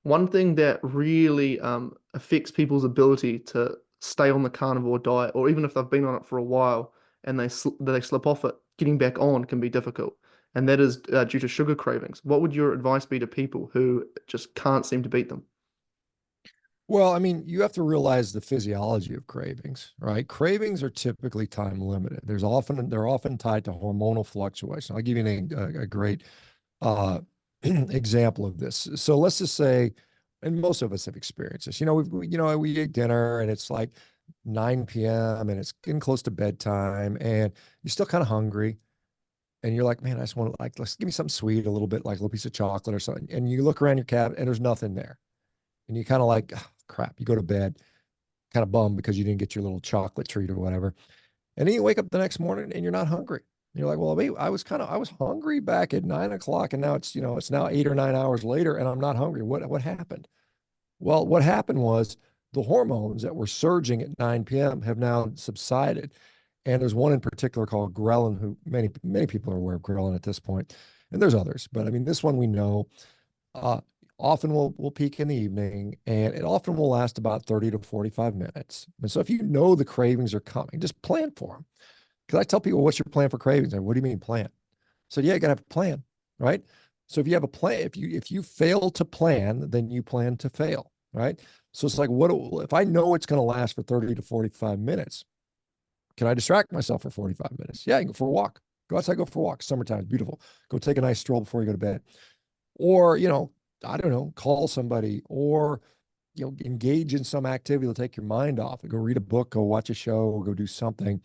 One thing that really affects people's ability to stay on the carnivore diet, or even if they've been on it for a while and they slip off it, getting back on can be difficult, and that is due to sugar cravings. What would your advice be to people who just can't seem to beat them? Well, I mean, you have to realize the physiology of cravings, right? Cravings are typically time limited. They're often tied to hormonal fluctuation. I'll give you a great uh, example of this. So let's just say, and most of us have experienced this. We eat dinner and it's like 9 p.m. and it's getting close to bedtime, and you're still kind of hungry, and you're like, man, I just want to like let's give me something sweet, a little bit like a little piece of chocolate or something. And you look around your cabinet and there's nothing there, and you kind of like, "Ah, crap." You go to bed, kind of bummed because you didn't get your little chocolate treat or whatever. And then you wake up the next morning and you're not hungry. And you're like, well, wait, I was hungry back at 9 o'clock, and now it's now 8 or 9 hours later, and I'm not hungry. What happened? Well, what happened was the hormones that were surging at 9 p.m. have now subsided. And there's one in particular called ghrelin, who many people are aware of ghrelin at this point. And there's others, but I mean, this one we know uh, often will peak in the evening, and it often will last about 30 to 45 minutes. And so if you know the cravings are coming, just plan for them. Because I tell people, what's your plan for cravings? And what do you mean plan? So yeah, you gotta have a plan, right? So if you have a plan, if you fail to plan, then you plan to fail, right? So it's like, what if I know it's going to last for 30 to 45 minutes? Can I distract myself for 45 minutes? Yeah, you can go for a walk. Go outside, go for a walk. Summertime is beautiful. Go take a nice stroll before you go to bed. Or, I don't know, call somebody, or engage in some activity to take your mind off. Go read a book, go watch a show, or go do something.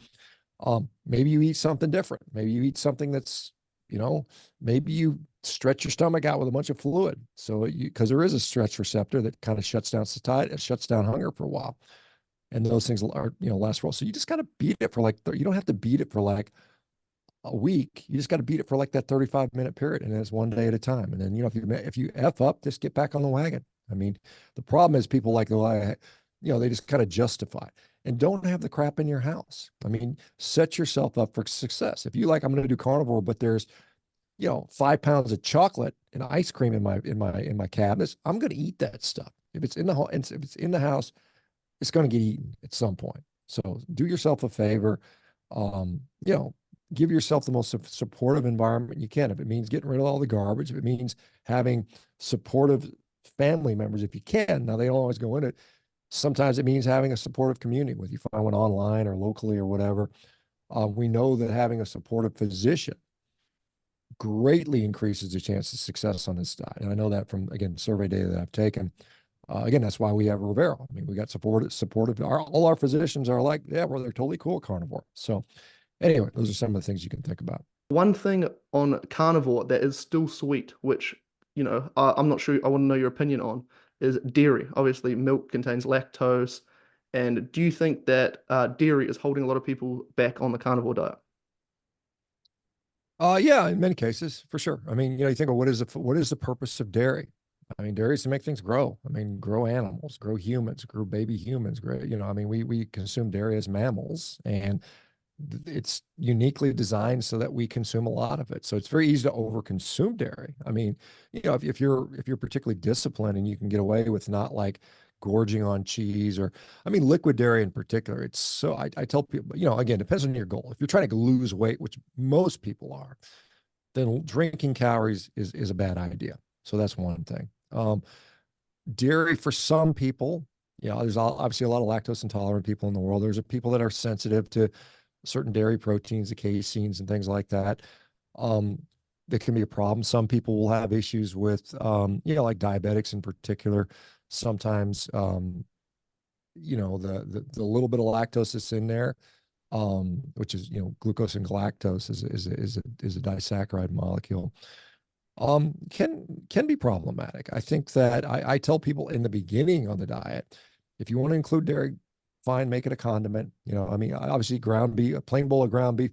Maybe you eat something different. Maybe you eat something that's, you know, maybe you stretch your stomach out with a bunch of fluid. So because there is a stretch receptor that kind of shuts down satiety, it shuts down hunger for a while. And those things are, last for a while. So you just got to beat it for like, you don't have to beat it for like a week. You just got to beat it for like that 35-minute period. And it's one day at a time. And then, if you F up, just get back on the wagon. I mean, the problem is people like, they just kind of justify it. And don't have the crap in your house. I mean, set yourself up for success. If you like, I'm going to do carnivore, but there's 5 pounds of chocolate and ice cream in my cabinets, I'm going to eat that stuff. If it's in the if it's in the house, it's going to get eaten at some point. So do yourself a favor. Um, you know, give yourself the most supportive environment you can. If it means getting rid of all the garbage, if it means having supportive family members, if you can. Now they don't always go in it. Sometimes it means having a supportive community, whether you find one online or locally or whatever. We know that having a supportive physician greatly increases the chance of success on this diet. And I know that from, again, survey data that I've taken. Again, that's why we have Rivero. I mean, we got supportive. All our physicians are like, yeah, well, they're totally cool at carnivore. So anyway, those are some of the things you can think about. One thing on carnivore that is still sweet, which, I'm not sure, I want to know your opinion on, is dairy. Obviously, milk contains lactose. And do you think that dairy is holding a lot of people back on the carnivore diet? Yeah, in many cases, for sure. I mean, you think of what is the purpose of dairy? I mean, dairy is to make things grow. I mean, grow animals, grow humans, grow baby humans, grow, I mean, we consume dairy as mammals, and it's uniquely designed so that we consume a lot of it. So it's very easy to overconsume dairy. I mean, if you're particularly disciplined and you can get away with not like gorging on cheese, or I mean liquid dairy in particular, it's so I tell people, again, depends on your goal. If you're trying to lose weight, which most people are, then drinking calories is a bad idea. So that's one thing. Dairy for some people, there's obviously a lot of lactose intolerant people in the world. There's people that are sensitive to certain dairy proteins, the caseins and things like that. Um, that can be a problem. Some people will have issues with, like diabetics in particular. Sometimes, the little bit of lactose that's in there, which is, glucose and galactose is a disaccharide molecule, can be problematic. I think that I tell people in the beginning on the diet, if you want to include dairy, fine, make it a condiment. I mean, obviously ground beef, a plain bowl of ground beef.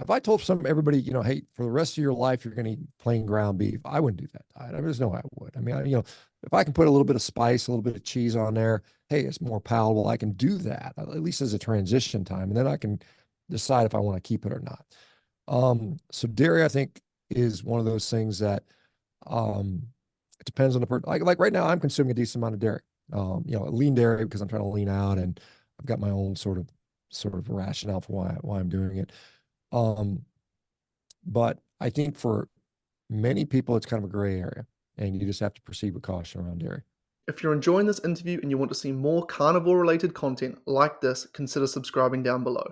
If I told everybody, hey, for the rest of your life, you're going to eat plain ground beef, I wouldn't do that diet. I mean, there's no way I would. I mean, if I can put a little bit of spice, a little bit of cheese on there, hey, it's more palatable. I can do that at least as a transition time. And then I can decide if I want to keep it or not. So dairy, I think, is one of those things that um, It depends on the person. Like right now, I'm consuming a decent amount of dairy. Lean dairy because I'm trying to lean out, and I've got my own sort of rationale for why I'm doing it. Um, but I think for many people, it's kind of a gray area, and you just have to proceed with caution around dairy. If you're enjoying this interview and you want to see more carnivore related content like this, consider subscribing down below.